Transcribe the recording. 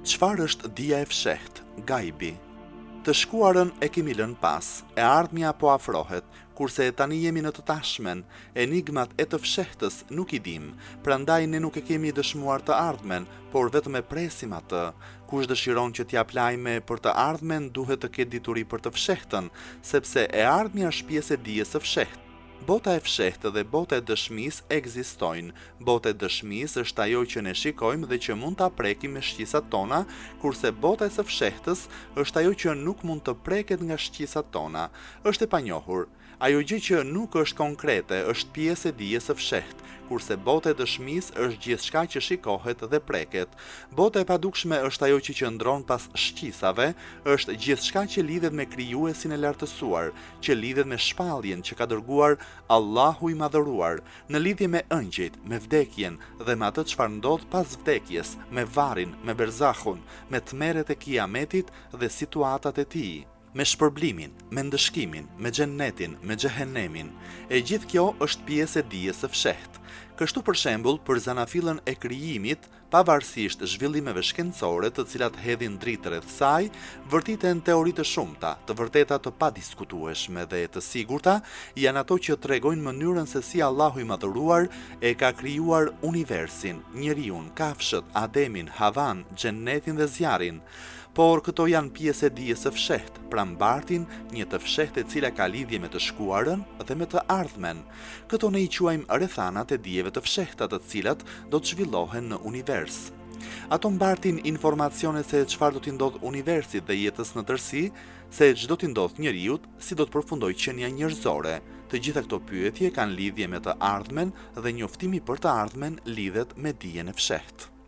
Çfarë është dija e fshehtë, gajbi? Të shkuarën e kemi lënë pas, e ardhmja po afrohet, kurse tani jemi në të tashmen, enigmat e të fshehtës nuk i dim, prandaj ne nuk e kemi dëshmuar të ardhmen, por vetëm e presim atë. Kush dëshiron që t'jap lajme për të ardhmen, duhet të ketë dituri për të fshehtën, sepse e ardhmja është pjesë e dijes së fshehtë. Bota e fshehtë dhe bota e dëshmisë ekzistojnë. Bota e dëshmisë është ajo që ne shikojmë dhe që mund ta prekim me shqisat tona, kurse bota e së fshehtës është ajo që nuk mund të preket nga shqisat tona. Është e panjohur. Ajo gjë që nuk është konkrete është pjesë e dijes së fshehtë, kurse bota e dëshmisë është gjithçka që shikohet dhe preket. Bota e padukshme është ajo që qëndron pas shqisave, është gjithçka që lidhet me krijuesin e lartësuar, që lidhet me shpalljen që ka dërguar Allahu i madhëruar, në lidhje me ëngjëjt, me vdekjen dhe me atë çfarë ndodh pas vdekjes, me varrin, me berzahun, me tmerret e kiametit dhe situatat e tij, me shpërblimin, me ndëshkimin, me xhennetin, me xhehenemin. E gjithë kjo është pjesë e dijes së fshehtë. Kështu për shembull, për zanafillën e krijimit, pavarësisht zhvillimeve shkencore të cilat hedhin dritë rreth saj, vërtiten teori të shumta, të vërteta të padiskutueshme dhe të sigurta, janë ato që tregojnë mënyrën se si Allahu i madhëruar e ka krijuar universin, njeriun, kafshët, Ademin, Havan, xhennetin dhe zjarrin. Por këto janë pjesë e dijes së fshehtë, pra mbartin një të fshehtë e cila ka lidhje me të shkuarën dhe me të ardhmen. Këto ne i quajmë rrethanat e dijeve të fshehta, të cilat do të zhvillohen në univers. Ato mbartin informacione se çfarë do t'i ndodh universit dhe jetës në tërësi, se ç'do t'i ndodh njeriut, si do të përfundojë qenia njerëzore. Të gjitha këto pyetje kanë lidhje me të ardhmen dhe njoftimi për të ardhmen lidhet me dijen e fshehtë.